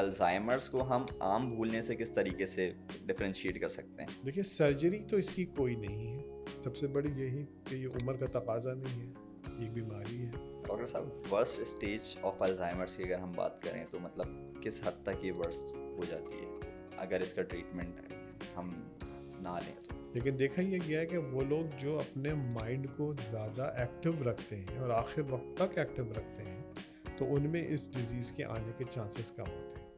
Alzheimer's کو ہم عام بھولنے سے کس طریقے سے ڈفرینشیٹ کر سکتے ہیں؟ دیکھیے سرجری تو اس کی کوئی نہیں ہے، سب سے بڑی یہی کہ یہ عمر کا تقاضا نہیں ہے، ایک بیماری ہے۔ ڈاکٹر صاحب ورسٹ اسٹیج آف الزائمرس کی اگر ہم بات کریں تو مطلب کس حد تک یہ ورسٹ ہو جاتی ہے اگر اس کا ٹریٹمنٹ ہم نہ لیں تو؟ لیکن دیکھا یہ گیا ہے کہ وہ لوگ جو اپنے مائنڈ کو زیادہ ایکٹیو رکھتے ہیں اور آخر وقت تک ایکٹیو رکھتے ہیں تو ان میں اس ڈیزیز کے آنے کے چانسز کم ہوتے ہیں۔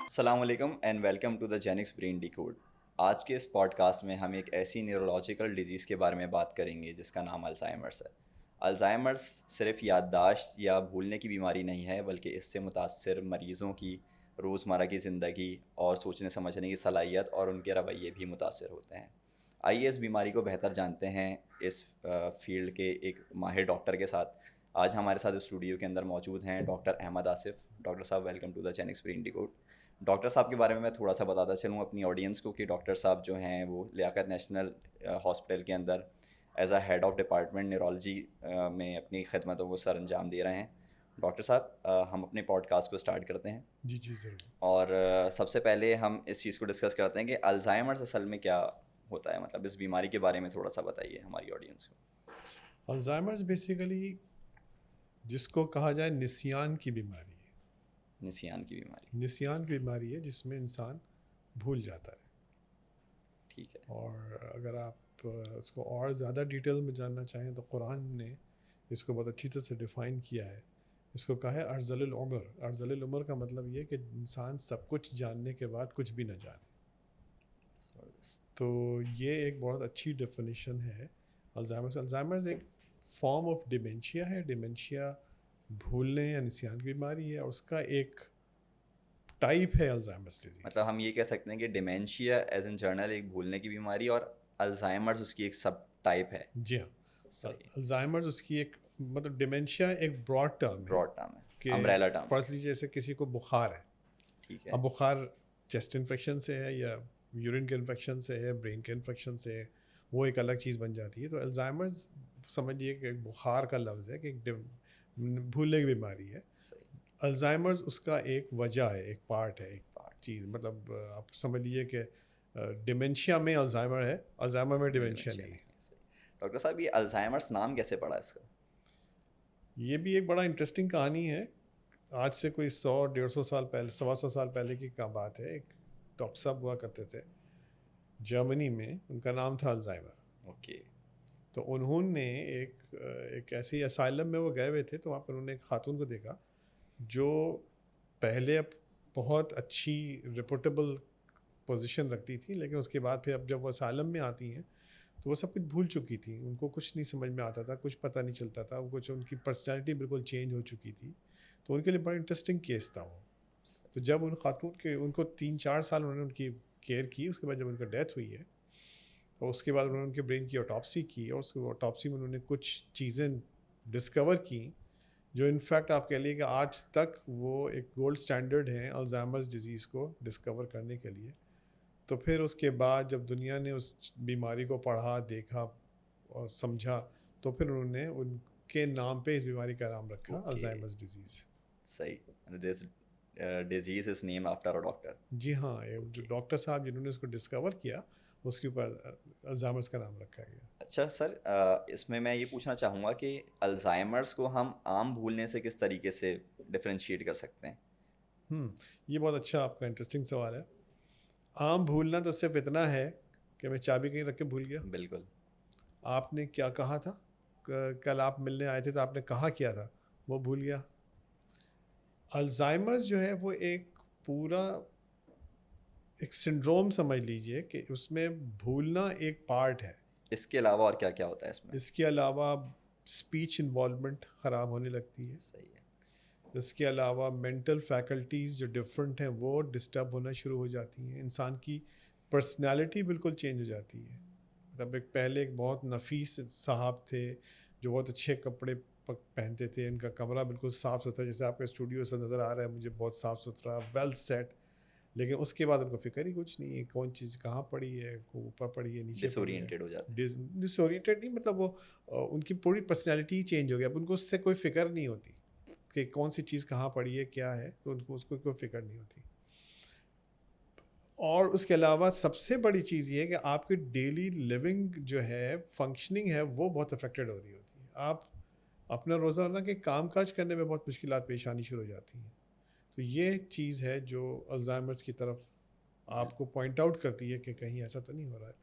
السلام علیکم and welcome to the Jinx brain decode. آج کے اس پوڈ کاسٹ میں ہم ایک ایسی نیورولوجیکل ڈیزیز کے بارے میں بات کریں گے جس کا نام الزائمرس ہے۔ الزائمرس صرف یادداشت یا بھولنے کی بیماری نہیں ہے، بلکہ اس سے متاثر مریضوں کی روزمرہ کی زندگی اور سوچنے سمجھنے کی صلاحیت اور ان کے رویے بھی متاثر ہوتے ہیں۔ آئیے اس بیماری کو بہتر جانتے ہیں اس فیلڈ کے ایک ماہر ڈاکٹر کے ساتھ۔ آج ہمارے ساتھ اسٹوڈیو کے اندر موجود ہیں ڈاکٹر احمد آصف۔ ڈاکٹر صاحب welcome to the Jinx brain decode. Doctor صاحب کے بارے میں تھوڑا سا بتاتا چلوں اپنی آڈینس کو کہ ڈاکٹر صاحب جو ہیں وہ لیاقت نیشنل ہاسپٹل کے اندر as a head of department neurology میں اپنی خدمتوں کو سر انجام دے رہے ہیں۔ ڈاکٹر صاحب ہم اپنے پوڈ کاسٹ کو اسٹارٹ کرتے ہیں۔ جی ضرور۔ اور سب سے پہلے ہم اس چیز کو ڈسکس کرتے ہیں کہ الزائمرس اصل میں کیا ہوتا ہے، مطلب اس بیماری کے بارے میں تھوڑا سا بتائیے ہماری آڈینس کو۔ الزائمرز بیسیکلی جس کو کہا جائے نسیان کی بیماری ہے۔ نسیان کی بیماری، نسیان کی بیماری ہے جس میں انسان بھول جاتا ہے۔ ٹھیک ہے۔ اور اگر آپ اس کو اور زیادہ ڈیٹیل میں جاننا چاہیں تو قرآن نے اس کو بہت اچھی طرح سے ڈیفائن کیا ہے۔ اس کو کہا ہے ارذل العمر۔ ارذل العمر کا مطلب یہ کہ انسان سب کچھ جاننے کے بعد کچھ بھی نہ جانے۔ تو یہ ایک بہت اچھی ڈیفینیشن ہے الزائمرز۔ الزائمرز ایک فارم آف ڈیمینشیا ہے۔ ڈیمینشیا بھولنے یا نسیان کی بیماری ہے، اور اس کا ایک ٹائپ ہے الزائمرز ڈیزیز۔ مطلب ہم یہ کہہ سکتے ہیں کہ ڈیمینشیا ایز ان جرنل ایک بھولنے کی بیماری اور الزائمرز اس کی ایک سب ٹائپ ہے۔ جی ہاں، الزائمرز اس کی ایک مطلب ڈیمینشیا ایک براڈ ٹرم ہے، امبریلا ٹرم۔ فرض لیجیے جیسے کسی کو بخار ہے، ٹھیک ہے، اب بخار چیسٹ انفیکشن سے ہے یا یورین کے انفیکشن سے ہے، برین کے انفیکشن سے ہے، وہ ایک الگ چیز بن جاتی ہے۔ تو الزائمرز سمجھیے کہ ایک بخار کا لفظ ہے کہ ایک بھولنے کی بیماری ہے۔ الزائمرز اس کا ایک وجہ ہے، ایک پارٹ ہے، ایک چیز، مطلب آپ سمجھ لیجیے کہ ڈیمینشیا میں الزائمر ہے، الزائمر میں ڈیمینشیا نہیں ہے۔ ڈاکٹر صاحب یہ الزائمرس نام کیسے پڑا اس کا؟ یہ بھی ایک بڑا انٹرسٹنگ کہانی ہے۔ آج سے کوئی 100-150 سال پہلے، 125 سال پہلے کی کا بات ہے۔ ایک ڈاکٹر صاحب ہوا کرتے تھے جرمنی میں، ان کا نام تھا الزائمر۔ اوکے۔ تو انہوں نے ایک ایسی اسائلم میں وہ گئے ہوئے تھے، تو وہاں پر انہوں نے ایک خاتون کو دیکھا جو پہلے بہت اچھی ریپوٹیبل پوزیشن رکھتی تھی، لیکن اس کے بعد پھر اب جب وہ اسائلم میں آتی ہیں تو وہ سب کچھ بھول چکی تھی، ان کو کچھ نہیں سمجھ میں آتا تھا، کچھ پتہ نہیں چلتا تھا، وہ کچھ ان کی پرسنالٹی بالکل چینج ہو چکی تھی۔ تو ان کے لیے بڑا انٹرسٹنگ کیس تھا وہ۔ تو جب ان خاتون کے ان کو 3-4 سال انہوں نے ان کی کیئر کی، اس کے بعد جب ان کا ڈیتھ ہوئی ہے تو اس کے بعد انہوں نے ان کے برین کی آٹوپسی کی، اور اس آٹوپسی میں انہوں نے کچھ چیزیں ڈسکور کی جو انفیکٹ آپ کہہ لیے کہ آج تک وہ ایک گولڈ سٹینڈرڈ ہیں الزائمرز ڈیزیز کو ڈسکور کرنے کے لیے۔ تو پھر اس کے بعد جب دنیا نے اس بیماری کو پڑھا، دیکھا اور سمجھا، تو پھر انہوں نے ان کے نام پہ اس بیماری کا نام رکھا الزائمرز ڈیزیز۔ صحیح، this disease is name after a doctor. جی ہاں، جو ڈاکٹر صاحب جنہوں نے اس کو ڈسکور کیا، اس کے اوپر الزائمرز کا نام رکھا گیا۔ اچھا سر، اس میں یہ پوچھنا چاہوں گا کہ الزائمرس کو ہم عام بھولنے سے کس طریقے سے ڈفرینشیٹ کر سکتے ہیں؟ یہ بہت اچھا آپ کا انٹرسٹنگ سوال ہے۔ عام بھولنا تو صرف اتنا ہے کہ میں چابی کہیں رکھ کے بھول گیا۔ بالکل۔ آپ نے کیا کہا تھا، کل آپ ملنے آئے تھے تو آپ نے کہا کیا تھا، وہ بھول گیا۔ الزائمرز جو ہے وہ ایک پورا ایک سنڈروم سمجھ لیجئے کہ اس میں بھولنا ایک پارٹ ہے۔ اس کے علاوہ اور کیا کیا ہوتا ہے اس میں؟ اس کے علاوہ اسپیچ انوالومنٹ خراب ہونے لگتی ہے۔ صحیح ہے۔ اس کے علاوہ مینٹل فیکلٹیز جو ڈفرینٹ ہیں وہ ڈسٹرب ہونا شروع ہو جاتی ہیں۔ انسان کی پرسنالٹی بالکل چینج ہو جاتی ہے۔ مطلب ایک پہلے ایک بہت نفیس صاحب تھے جو بہت اچھے کپڑے پہنتے تھے، ان کا کمرہ بالکل صاف ستھرا، جیسے آپ کا اسٹوڈیو سے نظر آ رہا ہے مجھے، بہت صاف ستھرا، ویل سیٹ۔ لیکن اس کے بعد ان کو فکر ہی کچھ نہیں ہے کون چیز کہاں پڑی ہے, اوپر پڑی ہے نیچے ڈس اورینٹیڈ ہو جاتے ہیں. ڈس اورینٹیڈ نہیں, مطلب وہ ان کی پوری پرسنالٹی ہی چینج ہو گیا. اب ان کو اس سے کوئی فکر نہیں ہوتی کہ کون سی چیز کہاں پڑی ہے کیا ہے, تو ان کو اس کو کوئی فکر نہیں ہوتی. اور اس کے علاوہ سب سے بڑی چیز یہ ہے کہ آپ کی ڈیلی لیونگ جو ہے, فنکشننگ ہے, وہ بہت افیکٹڈ ہو رہی ہوتی ہے. آپ اپنا روزانہ کے کام کاج کرنے میں بہت مشکلات پیش آنی شروع ہو جاتی ہیں. تو یہ چیز ہے جو الزائمرس کی طرف آپ کو پوائنٹ آؤٹ کرتی ہے کہ کہیں ایسا تو نہیں ہو رہا ہے.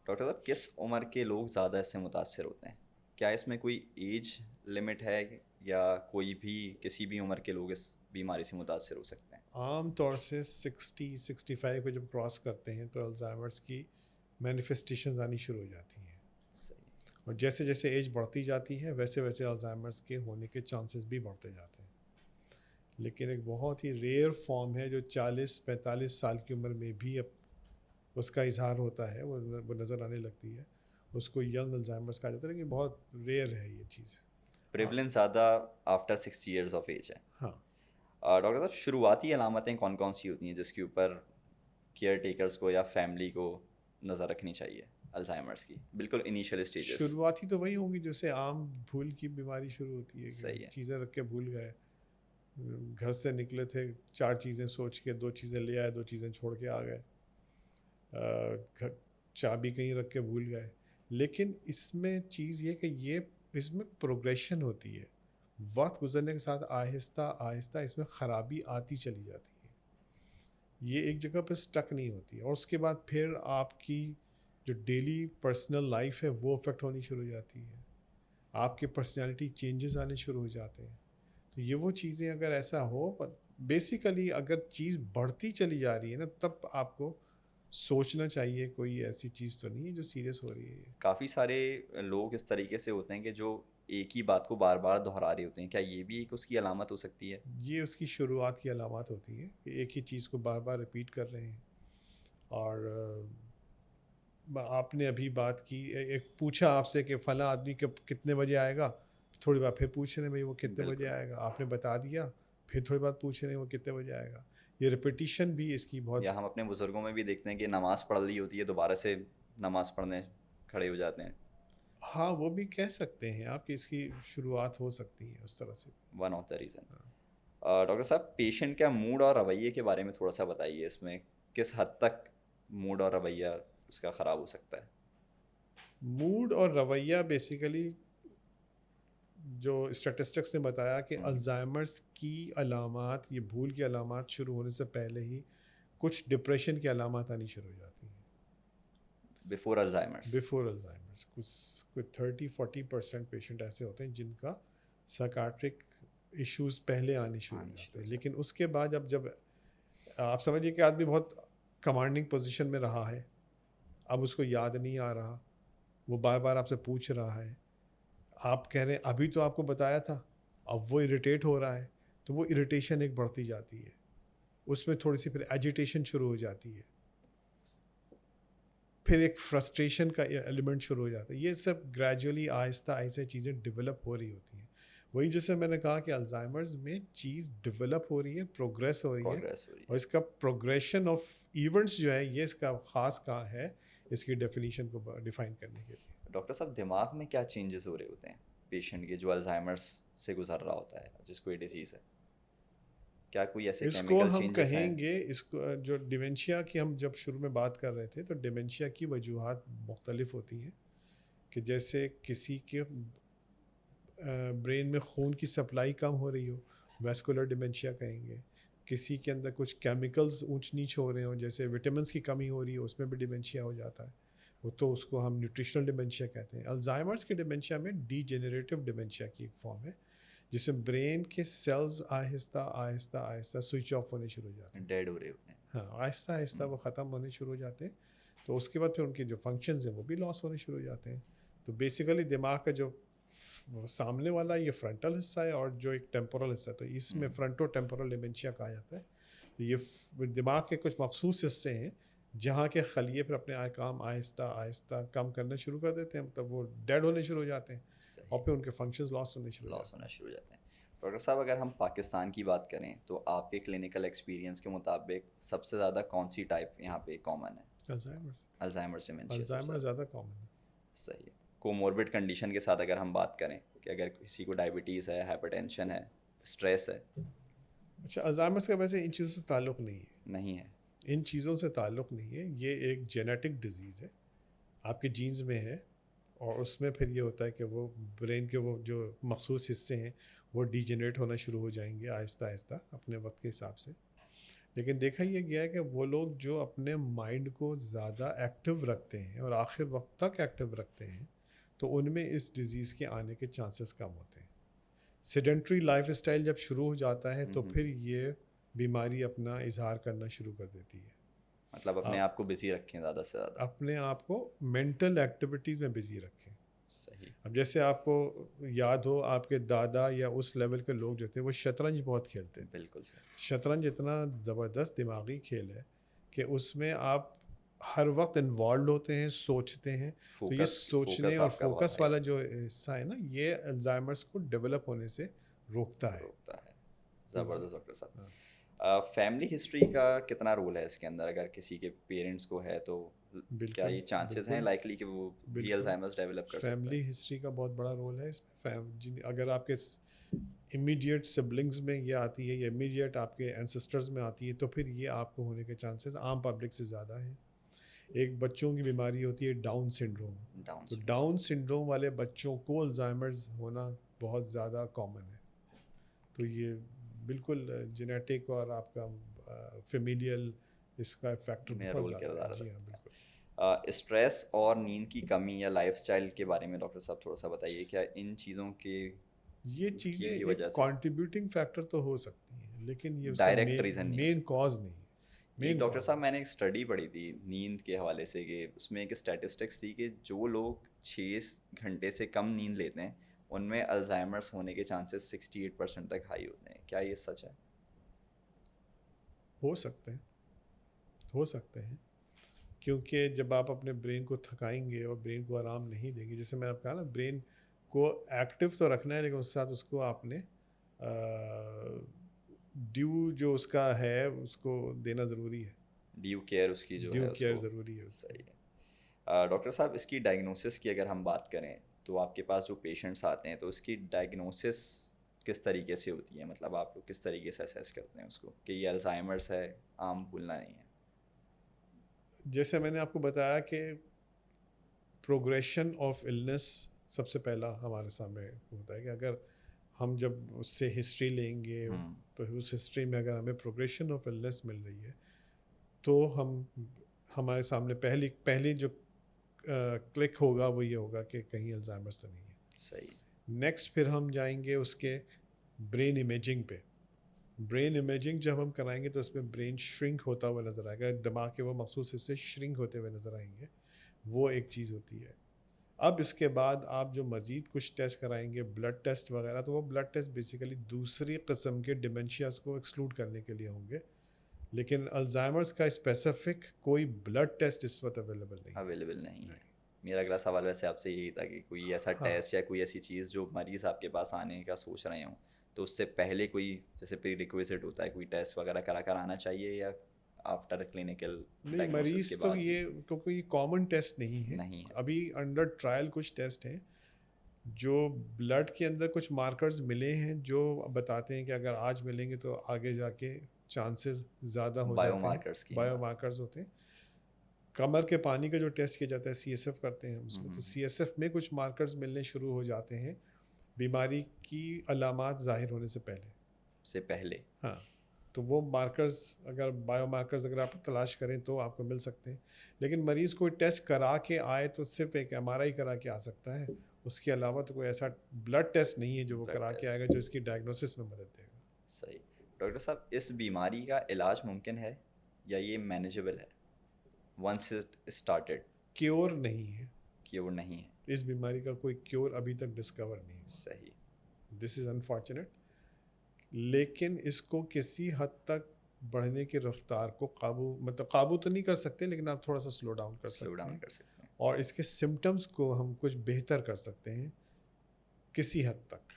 ڈاکٹر صاحب کس عمر کے لوگ زیادہ اس سے متاثر ہوتے ہیں؟ کیا اس میں کوئی ایج لمٹ ہے یا کوئی بھی کسی بھی عمر کے لوگ اس بیماری سے متاثر ہو سکتے ہیں؟ عام طور سے 60-65 کو جب کراس کرتے ہیں تو الزائمرس کی مینیفیسٹیشنز آنی شروع ہو جاتی ہیں. صحیح. اور جیسے جیسے ایج بڑھتی جاتی ہے ویسے ویسے الزائمرس کے ہونے کے چانسز بھی بڑھتے جاتے ہیں. لیکن ایک بہت ہی ریئر فارم ہے جو 40-45 سال کی عمر میں بھی اب اس کا اظہار ہوتا ہے, وہ نظر آنے لگتی ہے, اس کو ینگ الزائمرس کہا جاتا ہے, لیکن بہت ریئر ہے یہ چیز. پریولنس زیادہ آفٹر 60 ایئرز آف ایج ہے. ہاں, ڈاکٹر صاحب شروعاتی علامتیں کون کون سی ہوتی ہیں جس کے اوپر کیئر ٹیکرز کو یا فیملی کو نظر رکھنی چاہیے الزائمرس کی, بالکل انیشیل اسٹیجز؟ شروعاتی تو وہی ہوں گی جیسے عام بھول کی بیماری شروع ہوتی ہے صحیح کہ ہے. چیزیں رکھ کے بھول گئے, گھر سے نکلے تھے 4 چیزیں سوچ کے 2 چیزیں لے آئے, 2 چیزیں چھوڑ کے آ گئے, چابی کہیں رکھ کے بھول گئے. لیکن اس میں چیز یہ کہ یہ اس میں پروگریشن ہوتی ہے, وقت گزرنے کے ساتھ آہستہ آہستہ اس میں خرابی آتی چلی جاتی ہے, یہ ایک جگہ پہ سٹک نہیں ہوتی. اور اس کے بعد پھر آپ کی جو ڈیلی پرسنل لائف ہے وہ افیکٹ ہونی شروع ہو جاتی ہے, آپ کے پرسنالٹی چینجز آنے شروع ہو جاتے ہیں. تو یہ وہ چیزیں اگر ایسا ہو, بیسیکلی اگر چیز بڑھتی چلی جا رہی ہے نا تب آپ کو سوچنا چاہیے کوئی ایسی چیز تو نہیں ہے جو سیریس ہو رہی ہے. کافی سارے لوگ اس طریقے سے ہوتے ہیں کہ جو ایک ہی بات کو بار بار دہرا رہے ہوتے ہیں, کیا یہ بھی ایک اس کی علامت ہو سکتی ہے؟ یہ اس کی شروعات کی علامات ہوتی ہیں کہ ایک ہی چیز کو بار بار ریپیٹ کر رہے ہیں. اور آپ نے ابھی بات کی, ایک پوچھا آپ سے کہ فلاں آدمی کتنے بجے آئے گا, تھوڑی بار پھر پوچھ رہے ہیں بھائی وہ کتنے بجے آئے گا, آپ نے بتا دیا, پھر تھوڑی بار پوچھ رہے ہیں وہ کتنے بجے آئے گا. یہ ریپیٹیشن بھی اس کی بہت. یا ہم اپنے بزرگوں میں بھی دیکھتے ہیں کہ نماز پڑھ لی ہوتی ہے دوبارہ سے نماز پڑھنے کھڑے ہو جاتے ہیں. ہاں وہ بھی کہہ سکتے ہیں آپ کہ اس کی شروعات ہو سکتی ہے اس طرح سے. One of the reason. Doctor صاحب پیشنٹ کا موڈ اور رویے کے بارے میں تھوڑا سا بتائیے, اس میں کس حد تک موڈ اور رویہ اس کا خراب ہو سکتا ہے؟ موڈ اور رویہ بیسیکلی جو اسٹیٹسٹکس نے بتایا کہ الزائمرس کی علامات, یہ بھول کی علامات شروع ہونے سے پہلے ہی کچھ ڈپریشن کی علامات آنی شروع ہو جاتی ہیں. Before Alzheimer's? بیفور الزائمرس کوئی 30-40% پیشنٹ ایسے ہوتے ہیں جن کا سائکاٹرک ایشوز پہلے آنے شروع ہو جاتے ہیں. لیکن اس کے بعد جب آپ سمجھیے کہ آدمی بہت کمانڈنگ پوزیشن میں رہا ہے, اب اس کو یاد نہیں آ رہا, وہ بار بار آپ سے پوچھ رہا ہے, آپ کہہ رہے ہیں ابھی تو آپ کو بتایا تھا, اب وہ اریٹیٹ ہو رہا ہے, تو وہ اریٹیشن ایک بڑھتی جاتی ہے, اس میں تھوڑی سی پھر ایجیٹیشن شروع ہو جاتی ہے, پھر ایک فرسٹریشن کا ایلیمنٹ شروع ہو جاتا ہے. یہ سب گریجولی آہستہ آہستہ چیزیں ڈیولپ ہو رہی ہوتی ہیں. وہی جیسے میں نے کہا کہ الزائمرز میں چیز ڈیولپ ہو رہی ہے, پروگریس ہو رہی ہے, اور اس کا پروگریشن آف ایونٹس جو ہے یہ اس کا خاص کہاں ہے اس کی ڈیفینیشن کو ڈیفائن کرنے کے لیے. ڈاکٹر صاحب دماغ میں کیا چینجز ہو رہے ہوتے ہیں پیشنٹ کے جو الزائمرس سے گزر رہا ہوتا ہے, جس کو یہ ڈیزیز ہے, کیا کوئی ایسے اس کو کیمیکل ہم چینجز ہیں؟ کہیں گے, اس کو جو ڈیمنشیا کی ہم جب شروع میں بات کر رہے تھے تو ڈیمنشیا کی وجوہات مختلف ہوتی ہیں, کہ جیسے کسی کے برین میں خون کی سپلائی کم ہو رہی ہو, ویسکولر ڈیمنشیا کہیں گے. کسی کے اندر کچھ کیمیکلز اونچ نیچ ہو رہے ہوں, جیسے وٹامنس کی کمی ہو رہی ہے, اس میں بھی ڈیمنشیا ہو جاتا ہے, وہ تو اس کو ہم نیوٹریشنل ڈیمنشیا کہتے ہیں. الزائمرس کے ڈیمنشیا میں ڈی جنریٹو ڈیمنشیا کی ایک فارم ہے جس میں برین کے سیلز آہستہ آہستہ آہستہ سوئچ آف ہونے شروع ہو جاتے ہیں, ڈیڈ ہو رہے ہوتے ہیں. ہاں آہستہ آہستہ وہ ختم ہونے شروع ہو جاتے ہیں. تو اس کے بعد پھر ان کے جو فنکشنز ہیں وہ بھی لاس ہونے شروع ہو جاتے ہیں. تو بیسیکلی دماغ کا جو سامنے والا یہ فرنٹل حصہ ہے اور جو ایک ٹیمپورل حصہ ہے, تو اس میں فرنٹو ٹیمپورل ڈیمنشیا کہا جاتا ہے. تو یہ دماغ کے کچھ مخصوص حصے ہیں جہاں کے خلیے پھر اپنے کام آہستہ آہستہ کم کرنا شروع کر دیتے ہیں, مطلب وہ ڈیڈ ہونے شروع ہو جاتے ہیں, اور پھر ان کے فنکشنز لاس ہونے شروع ہو جاتے ہیں. جاتے ہیں. ڈاکٹر صاحب اگر ہم پاکستان کی بات کریں تو آپ کے کلینکل ایکسپیرینس کے مطابق سب سے زیادہ کون سی ٹائپ یہاں پہ کامن ہے؟ الزائمر سے منشیا سب سے زیادہ کامن ہے. صحیح ہے. کوموربڈ کنڈیشن کے ساتھ اگر ہم بات کریں کہ اگر کسی کو ڈائبٹیز ہے، ہائپر ٹینشن ہے، اسٹریس ہے. اچھا الزائمرس کا ویسے ان چیزوں سے تعلق نہیں ہے. ان چیزوں سے تعلق نہیں ہے. یہ ایک جینیٹک ڈیزیز ہے، آپ کے جینز میں ہے، اور اس میں پھر یہ ہوتا ہے کہ وہ برین کے وہ جو مخصوص حصے ہیں وہ ڈی جنریٹ ہونا شروع ہو جائیں گے آہستہ آہستہ اپنے وقت کے حساب سے. لیکن دیکھا یہ گیا ہے کہ وہ لوگ جو اپنے مائنڈ کو زیادہ ایکٹیو رکھتے ہیں اور آخر وقت تک ایکٹیو رکھتے ہیں تو ان میں اس ڈیزیز کے آنے کے چانسز کم ہوتے ہیں. سیڈنٹری لائف اسٹائل جب شروع ہو جاتا ہے تو پھر یہ بیماری اپنا اظہار کرنا شروع کر دیتی ہے. مطلب اپنے آپ کو بزی رکھیں زیادہ سے زیادہ، اپنے آپ کو مینٹل ایکٹیویٹیز میں بزی رکھیں. صحیح. اب جیسے آپ کو یاد ہو آپ کے دادا یا اس لیول کے لوگ جو تھے وہ شطرنج بہت کھیلتے تھے. بالکل صحیح. شطرنج اتنا زبردست دماغی کھیل ہے کہ اس میں آپ ہر وقت انوالوڈ ہوتے ہیں، سوچتے ہیں. تو یہ سوچنے اور فوکس والا جو حصہ ہے نا یہ الزائمرس کو ڈیولپ ہونے سے روکتا ہے. زبردست. ڈاکٹر صاحب فیملی ہسٹری کا کتنا رول ہے اس کے اندر؟ اگر کسی کے پیرنٹس کو ہے تو کیا یہ چانسز ہیں لائکلی کہ وہ بھی الزائمرس ڈیولپ کر سکتے ہیں؟ فیملی ہسٹری کا بہت بڑا رول ہے اس میں. اگر آپ کے امیڈیٹ سبلنگز میں یہ آتی ہے یا امیڈیٹ آپ کے اینسسٹرز میں آتی ہے تو پھر یہ آپ کو ہونے کے چانسز عام پبلک سے زیادہ ہیں. ایک بچوں کی بیماری ہوتی ہے ڈاؤن سنڈروم. تو ڈاؤن سنڈروم والے بچوں کو الزائمرز ہونا بہت زیادہ کامن ہے. تو یہ بالکل جینیٹک اور آپ کا فیمیلیل اس کا فیکٹر بہت زیادہ ہے. جی ہاں بالکل. اسٹریس اور نیند کی کمی یا لائف اسٹائل کے بارے میں ڈاکٹر صاحب تھوڑا سا بتائیے. کیا ان چیزوں کے یہ چیزیں ایک کنٹریبیوٹنگ فیکٹر تو ہو سکتی ہیں لیکن یہ ڈائریکٹ ریزن مین کاز نہیں ہے. ڈاکٹر صاحب میں نے ایک اسٹڈی پڑھی تھی نیند کے حوالے سے کہ اس میں ایک اسٹیٹسٹکس تھی کہ جو لوگ 6 گھنٹے سے کم نیند لیتے ہیں ان میں الزائمرس ہونے کے چانسز 68% تک ہائی ہوتے ہیں. کیا یہ سچ ہے؟ ہو سکتے ہیں کیونکہ جب آپ اپنے برین کو تھکائیں گے اور برین کو آرام نہیں دیں گے، جیسے میں نے آپ کہا نا برین کو ایکٹیو تو رکھنا ہے لیکن اس کے ساتھ اس کو آپ نے ڈیو جو اس کا ہے اس کو دینا ضروری ہے. ڈیو کیئر اس کی جو ہے ڈیو کیئر ضروری ہے. صحیح ہے. ڈاکٹر صاحب اس کی ڈائگنوسس کی اگر ہم بات کریں تو آپ کے پاس جو پیشنٹس آتے ہیں تو اس کی ڈائگنوسس کس طریقے سے ہوتی ہے؟ مطلب آپ لوگ کس طریقے سے اسیس کرتے ہیں اس کو کہ یہ الزائمرس ہے، عام بھولنا نہیں ہے؟ جیسے میں نے آپ کو بتایا کہ پروگریشن آف النس سب سے پہلا ہمارے سامنے ہوتا ہے کہ اگر ہم جب اس سے ہسٹری لیں گے تو اس ہسٹری میں اگر ہمیں پروگریشن آف النس مل رہی ہے تو ہمارے سامنے پہلی جو کلک ہوگا وہ یہ ہوگا کہ کہیں الزائمرس تو نہیں ہے. صحیح. نیکسٹ پھر ہم جائیں گے اس کے برین امیجنگ پہ. برین امیجنگ جب ہم کرائیں گے تو اس میں برین شرنک ہوتا ہوا نظر آئے گا، دماغ کے وہ مخصوص حصے شرنک ہوتے ہوئے نظر آئیں گے. وہ ایک چیز ہوتی ہے. اب اس کے بعد آپ جو مزید کچھ ٹیسٹ کرائیں گے بلڈ ٹیسٹ وغیرہ، تو وہ بلڈ ٹیسٹ بیسیکلی دوسری قسم کے ڈیمنشیاز کو ایکسکلوڈ کرنے کے لیے ہوں گے. لیکن الزائمرس کا اسپیسیفک کوئی بلڈ ٹیسٹ اس وقت اویلیبل نہیں ہے. میرا اگلا سوال ویسے آپ سے یہی تھا کہ کوئی ایسا ٹیسٹ یا کوئی ایسی چیز جو مریض آپ کے پاس آنے کا سوچ رہے ہوں تو اس سے پہلے کوئی جیسے پری ریکویزٹ ہوتا ہے کوئی ٹیسٹ وغیرہ کرا کر آنا چاہیے یا آفٹر کلینکل؟ نہیں مریض تو یہ کیونکہ یہ کامن ٹیسٹ نہیں ہے. ابھی انڈر ٹرائل کچھ ٹیسٹ ہیں جو بلڈ کے اندر کچھ مارکرز ملے ہیں جو بتاتے ہیں کہ اگر آج ملیں گے تو آگے جا کے چانسز زیادہ ہو جاتے ہیں. بایو مارکرز ہوتے ہیں. کمر کے پانی کا جو ٹیسٹ کیا جاتا ہے سی ایس ایف کرتے ہیں ہم اس میں، تو سی ایس ایف میں کچھ مارکرز ملنے شروع ہو جاتے ہیں بیماری کی علامات ظاہر ہونے سے پہلے. ہاں تو وہ مارکرز اگر بایو مارکرز اگر آپ تلاش کریں تو آپ کو مل سکتے ہیں. لیکن مریض کوئی ٹیسٹ کرا کے آئے تو صرف ایک ایم آر آئی کرا کے آ سکتا ہے، اس کے علاوہ تو کوئی ایسا بلڈ ٹیسٹ نہیں ہے جو وہ کرا کے آئے گا جو اس کی ڈائگنوسس میں مدد دے گا. صحیح. ڈاکٹر صاحب اس بیماری کا علاج ممکن ہے یا یہ مینیجبل ہے ونس اٹ اسٹارٹیڈ؟ کیور نہیں ہے اس بیماری کا، کوئی کیور ابھی تک ڈسکور نہیں ہے. صحیح. دس از انفارچونیٹ. لیکن اس کو کسی حد تک بڑھنے کی رفتار کو قابو تو نہیں کر سکتے لیکن آپ تھوڑا سا سلو ڈاؤن کر سکتے ہیں اور اس کے سمٹمز کو ہم کچھ بہتر کر سکتے ہیں کسی حد تک.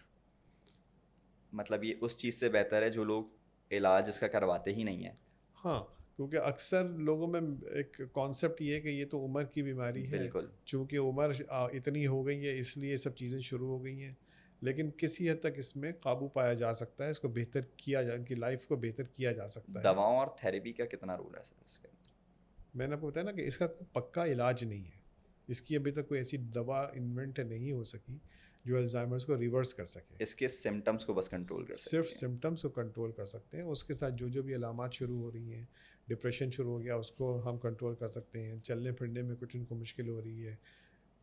مطلب یہ اس چیز سے بہتر ہے جو لوگ علاج اس کا کرواتے ہی نہیں ہیں. ہاں، کیونکہ اکثر لوگوں میں ایک کانسیپٹ یہ ہے کہ یہ تو عمر کی بیماری ہے، بالکل. چونکہ عمر اتنی ہو گئی ہے اس لیے سب چیزیں شروع ہو گئی ہیں. لیکن کسی حد تک اس میں قابو پایا جا سکتا ہے، اس کو بہتر کیا ان کی لائف کو بہتر کیا جا سکتا ہے. دواؤں اور تھیراپی کا کتنا رول ہے سر اس کے اندر؟ میں نے آپ کو بتایا نا کہ اس کا پکا علاج نہیں ہے، اس کی ابھی تک کوئی ایسی دوا انوینٹ نہیں ہو سکی جو الزائمرز کو ریورس کر سکے. اس کے سمٹمس کو بس کنٹرول کر صرف سکتی ہیں. سمٹمس کو کنٹرول کر سکتے ہیں، اس کے ساتھ جو بھی علامات شروع ہو رہی ہیں، ڈپریشن شروع ہو گیا اس کو ہم کنٹرول کر سکتے ہیں، چلنے پھرنے میں کچھ ان کو مشکل ہو رہی ہے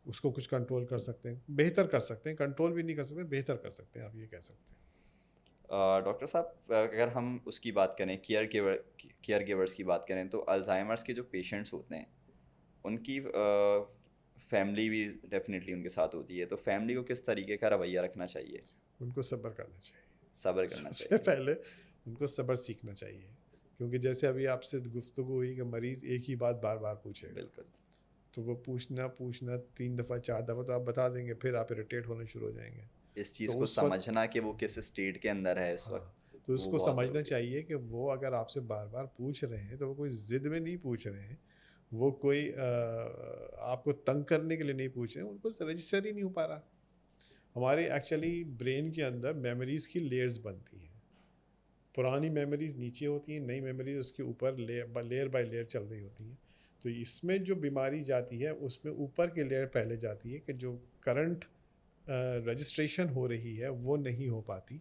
اس کو کچھ کنٹرول کر سکتے ہیں، بہتر کر سکتے ہیں. کنٹرول بھی نہیں کر سکتے، بہتر کر سکتے ہیں، آپ یہ کہہ سکتے ہیں. ڈاکٹر صاحب اگر ہم اس کی بات کریں کیئر گیورس کی بات کریں تو الزائمرس کے جو پیشنٹس ہوتے ہیں ان کی فیملی بھی ڈیفینیٹلی ان کے ساتھ ہوتی ہے, تو فیملی کو کس طریقے کا رویہ رکھنا چاہیے؟ ان کو صبر کرنا چاہیے, صبر کرنا سب سے چاہیے. پہلے ان کو صبر سیکھنا چاہیے, کیونکہ جیسے ابھی آپ سے گفتگو ہوئی کہ مریض ایک ہی بات بار بار پوچھے گا, بالکل, تو وہ پوچھنا 3 دفعہ 4 دفعہ تو آپ بتا دیں گے, پھر آپ اریٹیٹ ہونے شروع ہو جائیں گے. اس چیز تو کو اس وقت سمجھنا کہ وہ کس اسٹیٹ کے اندر ہے اس وقت, تو اس وہ کو بہت سمجھنا ضروری ہے. چاہیے کہ وہ اگر آپ سے بار بار پوچھ رہے ہیں تو وہ کوئی ضد میں نہیں پوچھ رہے ہیں, وہ کوئی آپ کو تنگ کرنے کے لیے نہیں پوچھ رہے ہیں, ان کو رجسٹر ہی نہیں ہو پا رہا. ہمارے ایکچولی برین کے اندر میموریز کی لیئرز بنتی ہیں, پرانی میموریز نیچے ہوتی ہیں, نئی میموریز اس کے اوپر لیئر بائی لیئر چل رہی ہوتی ہیں. تو اس میں جو بیماری جاتی ہے اس میں اوپر کی لیئر پہلے جاتی ہے کہ جو کرنٹ رجسٹریشن ہو رہی ہے وہ نہیں ہو پاتی,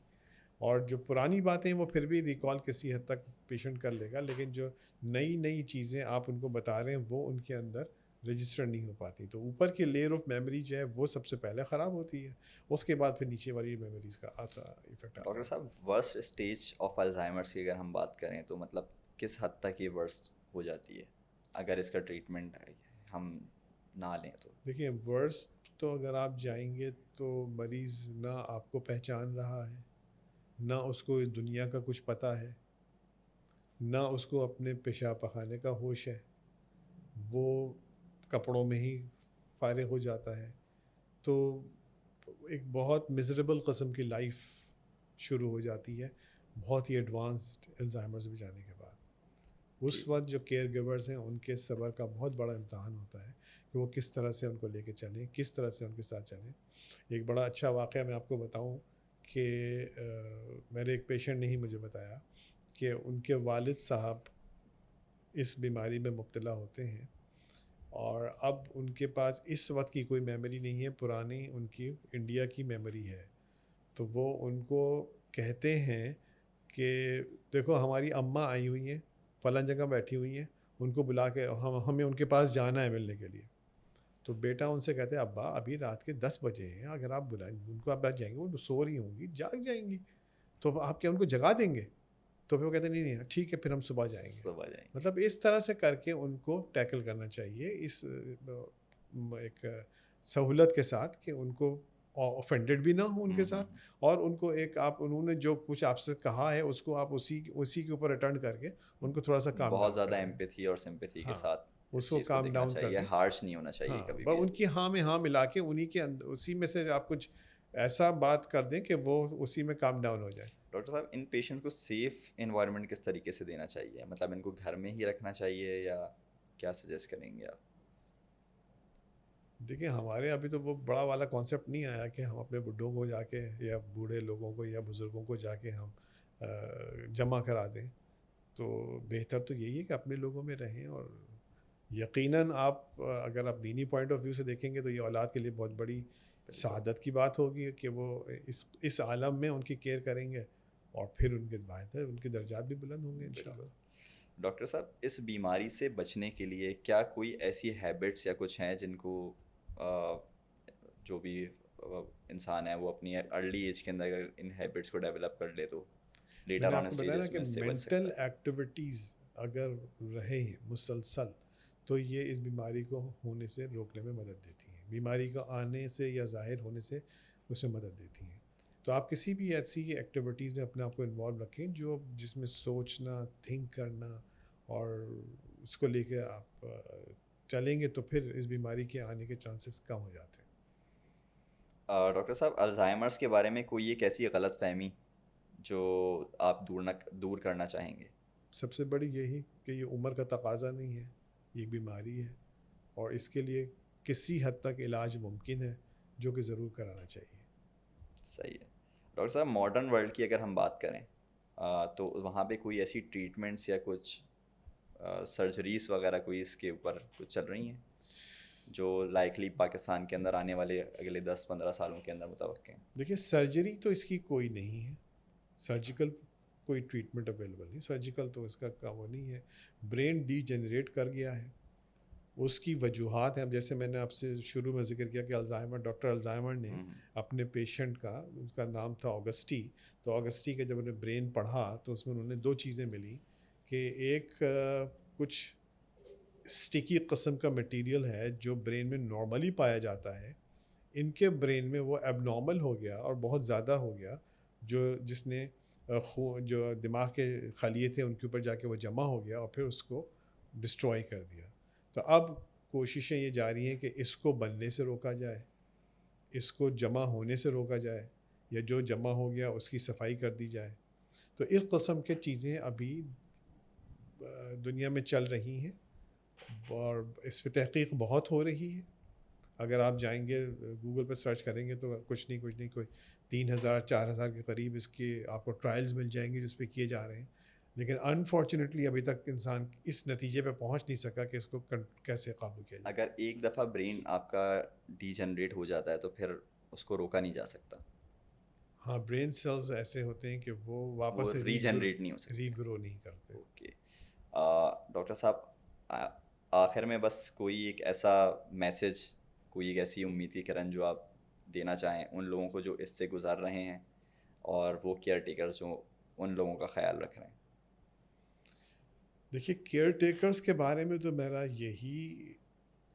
اور جو پرانی باتیں وہ پھر بھی ریکال کسی حد تک پیشنٹ کر لے گا, لیکن جو نئی چیزیں آپ ان کو بتا رہے ہیں وہ ان کے اندر رجسٹر نہیں ہو پاتی. تو اوپر کی لیئر آف میموری جو ہے وہ سب سے پہلے خراب ہوتی ہے, اس کے بعد پھر نیچے والی میموریز کا ایفیکٹ آتا ڈاکٹر ہے. صاحب ورسٹ اسٹیج آف الزائمرس کی اگر ہم بات کریں تو مطلب کس حد تک یہ ورسٹ ہو جاتی ہے اگر اس کا ٹریٹمنٹ ہم نہ لیں تو؟ دیکھیں ورس تو اگر آپ جائیں گے تو مریض نہ آپ کو پہچان رہا ہے, نہ اس کو اس دنیا کا کچھ پتہ ہے, نہ اس کو اپنے پیشاب پخانے کا ہوش ہے, وہ کپڑوں میں ہی فارغ ہو جاتا ہے. تو ایک بہت مزریبل قسم کی لائف شروع ہو جاتی ہے بہت ہی ایڈوانسڈ الزائمرز میں جانے کے بعد. اس وقت جو کیئر گیورز ہیں ان کے صبر کا بہت بڑا امتحان ہوتا ہے کہ وہ کس طرح سے ان کو لے کے چلیں, کس طرح سے ان کے ساتھ چلیں. ایک بڑا اچھا واقعہ میں آپ کو بتاؤں کہ میرے ایک پیشنٹ نے ہی مجھے بتایا کہ ان کے والد صاحب اس بیماری میں مبتلا ہوتے ہیں, اور اب ان کے پاس اس وقت کی کوئی میموری نہیں ہے, پرانی ان کی انڈیا کی میموری ہے. تو وہ ان کو کہتے ہیں کہ دیکھو ہماری اماں آئی ہوئی ہیں, فلاں جگہ بیٹھی ہوئی ہیں, ان کو بلا کے ہمیں ان کے پاس جانا ہے ملنے کے لیے. تو بیٹا ان سے کہتے ہیں ابا ابھی رات کے 10 بجے ہیں, اگر آپ بلائیں ان کو آپ بیٹھ جائیں گے وہ سو رہی ہوں گی, جاگ جائیں گی, تو آپ کیا ان کو جگا دیں گے؟ تو پھر وہ کہتے ہیں نہیں ٹھیک ہے پھر ہم صبح جائیں گے. مطلب اس طرح سے کر کے ان کو ٹیکل کرنا چاہیے اس ایک سہولت کے ساتھ کہ ان کو اوفینڈڈ بھی نہ ہوں ان کے ساتھ, اور ان کو ایک آپ انہوں نے جو کچھ آپ سے کہا ہے اس کو آپ اسی کے اوپر ریٹرن کر کے ان کو تھوڑا سا کام بہت زیادہ ایمپیتھی اور سمپیتھی کے ساتھ اس کو کام ڈاؤن کر دیں, ہارش نہیں ہونا چاہیے کبھی بھی. ان کی ہاں میں ہاں ملا کے انہی کے اندر اسی میں سے آپ کچھ ایسا بات کر دیں کہ وہ اسی میں کام ڈاؤن ہو جائے. ڈاکٹر صاحب ان پیشنٹ کو سیف انوائرمنٹ کس طریقے سے دینا چاہیے, مطلب ان کو گھر میں ہی رکھنا چاہیے یا کیا سجیسٹ کریں گے آپ؟ دیکھیں ہمارے ابھی تو وہ بڑا والا کانسیپٹ نہیں آیا کہ ہم اپنے بڈھوں کو جا کے یا بوڑھے لوگوں کو یا بزرگوں کو جا کے ہم جمع کرا دیں. تو بہتر تو یہی ہے کہ اپنے لوگوں میں رہیں, اور یقیناً آپ اگر آپ دینی پوائنٹ آف ویو سے دیکھیں گے تو یہ اولاد کے لیے بہت بڑی سعادت کی بات ہوگی کہ وہ اس عالم میں ان کی کیئر کریں گے, اور پھر ان کے بہتر ان کے درجات بھی بلند ہوں گے انشاءاللہ. ڈاکٹر صاحب اس بیماری سے بچنے کے لیے کیا کوئی ایسی ہیبٹس یا کچھ ہیں جن کو جو بھی انسان ہے وہ اپنی ارلی ایج کے اندر اگر ان ہیبٹس کو ڈیولپ کر لے تو لیٹر آن اسٹیجز میں اس سے بچ سکتا ہے؟ مینٹل ایکٹیویٹیز اگر رہے مسلسل تو یہ اس بیماری کو ہونے سے روکنے میں مدد دیتی ہیں, بیماری کو آنے سے یا ظاہر ہونے سے اس میں مدد دیتی ہیں. تو آپ کسی بھی ایسی ایکٹیویٹیز میں اپنے آپ کو انوالو رکھیں جس میں سوچنا, تھنک کرنا, اور اس کو لے کے آپ چلیں گے تو پھر اس بیماری کے آنے کے چانسز کم ہو جاتے ہیں. ڈاکٹر صاحب الزائمرس کے بارے میں کوئی ایک ایسی غلط فہمی جو آپ دور کرنا چاہیں گے؟ سب سے بڑی یہی کہ یہ عمر کا تقاضا نہیں ہے، یہ ایک بیماری ہے اور اس کے لیے کسی حد تک علاج ممکن ہے جو کہ ضرور کرانا چاہیے۔ صحیح ہے ڈاکٹر صاحب، ماڈرن ورلڈ کی اگر ہم بات کریں تو وہاں پہ کوئی ایسی ٹریٹمنٹس یا کچھ سرجریز وغیرہ کوئی اس کے اوپر کچھ چل رہی ہیں جو لائکلی پاکستان کے اندر آنے والے اگلے 10-15 سالوں کے اندر متوقع ہیں؟ دیکھیے سرجری تو اس کی کوئی نہیں ہے، سرجیکل کوئی ٹریٹمنٹ اویلیبل نہیں، سرجیکل تو اس کا وہ نہیں ہے۔ برین ڈی جنریٹ کر گیا ہے، اس کی وجوہات ہیں، اب جیسے میں نے آپ سے شروع میں ذکر کیا کہ الزائمر، ڈاکٹر الزائمر نے اپنے پیشنٹ کا، اس کا نام تھا آگسٹی، تو آگسٹی کا جب انہوں نے برین پڑھا تو اس میں انہوں نے 2 چیزیں ملی کہ ایک کچھ اسٹکی قسم کا مٹیریل ہے جو برین میں نارملی پایا جاتا ہے، ان کے برین میں وہ ایب نارمل ہو گیا اور بہت زیادہ ہو گیا، جس نے جو دماغ کے خلیے تھے ان کے اوپر جا کے وہ جمع ہو گیا اور پھر اس کو ڈسٹروائے کر دیا۔ تو اب کوششیں یہ جاری ہیں کہ اس کو بننے سے روکا جائے، اس کو جمع ہونے سے روکا جائے، یا جو جمع ہو گیا اس کی صفائی کر دی جائے۔ تو اس قسم کے چیزیں ابھی دنیا میں چل رہی ہیں اور اس پہ تحقیق بہت ہو رہی ہے۔ اگر آپ جائیں گے گوگل پہ سرچ کریں گے تو کچھ نہیں کوئی 3,000-4,000 کے قریب اس کے آپ کو ٹرائلز مل جائیں گے جس پہ کیے جا رہے ہیں، لیکن انفارچونیٹلی ابھی تک انسان اس نتیجے پہ پہنچ نہیں سکا کہ اس کو کیسے قابو کیا جائے۔ اگر ایک دفعہ برین آپ کا ڈی جنریٹ ہو جاتا ہے تو پھر اس کو روکا نہیں جا سکتا؟ ہاں، برین سیلز ایسے ہوتے ہیں کہ وہ واپس سے ری جنریٹ نہیں ہو سکتے، ری گرو نہیں کرتے۔ اوکے ڈاکٹر صاحب، آخر میں بس کوئی ایک ایسا میسج، کوئی ایک ایسی امید کی کرن جو آپ دینا چاہیں ان لوگوں کو جو اس سے گزر رہے ہیں اور وہ کیئر ٹیکرز جو ان لوگوں کا خیال رکھ رہے ہیں؟ دیکھیے کیئر ٹیکرز کے بارے میں تو میرا یہی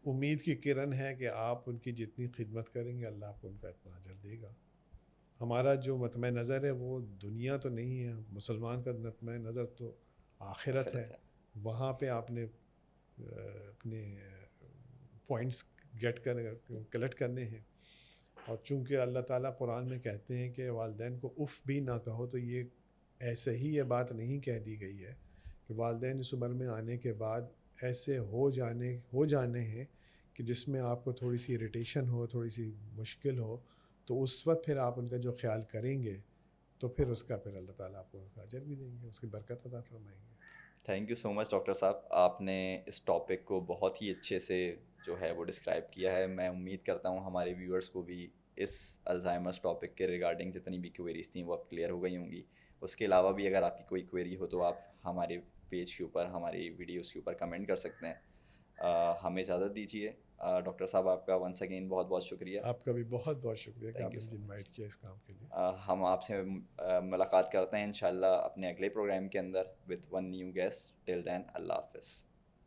امید کی کرن ہے کہ آپ ان کی جتنی خدمت کریں گے اللہ آپ کو ان کا اتنا اجر دے گا۔ ہمارا جو مطمع نظر ہے وہ دنیا تو نہیں ہے، مسلمان کا مطمع نظر تو آخرت ہے، وہاں پہ آپ نے اپنے پوائنٹس کلیکٹ کرنے ہیں، اور چونکہ اللہ تعالیٰ قرآن میں کہتے ہیں کہ والدین کو اف بھی نہ کہو، تو یہ ایسے ہی یہ بات نہیں کہہ دی گئی ہے کہ والدین اس عمر میں آنے کے بعد ایسے ہو جانے ہیں کہ جس میں آپ کو تھوڑی سی اریٹیشن ہو، تھوڑی سی مشکل ہو، تو اس وقت پھر آپ ان کا جو خیال کریں گے تو پھر اس کا پھر اللہ تعالیٰ آپ کو اجر بھی دیں گے، اس کی برکت عطا فرمائیں گے۔ Thank you so much doctor صاحب، آپ نے اس ٹاپک کو بہت ہی اچھے سے جو ہے وہ ڈسکرائب کیا ہے۔ میں امید کرتا ہوں ہمارے ویورز کو بھی اس الزائمرس ٹاپک کے ریگارڈنگ جتنی بھی کوئریز تھیں وہ اب کلیئر ہو گئی ہوں گی۔ اس کے علاوہ بھی اگر آپ کی کوئی کوئری ہو تو آپ ہمارے پیج کے اوپر، ہماری ویڈیوز کے اوپر کمنٹ کر سکتے ہیں۔ ہمیں اجازت دیجیے ڈاکٹر صاحب، آپ کا ونس اگین بہت بہت شکریہ۔ آپ کا بھی بہت بہت شکریہ کہ آپ نے مجھے انوائٹ کیا اس کام کے لیے۔ ہم آپ سے ملاقات کرتے ہیں انشاءاللہ اپنے اگلے پروگرام کے اندر with one new guest. Till then, اللہ حافظ۔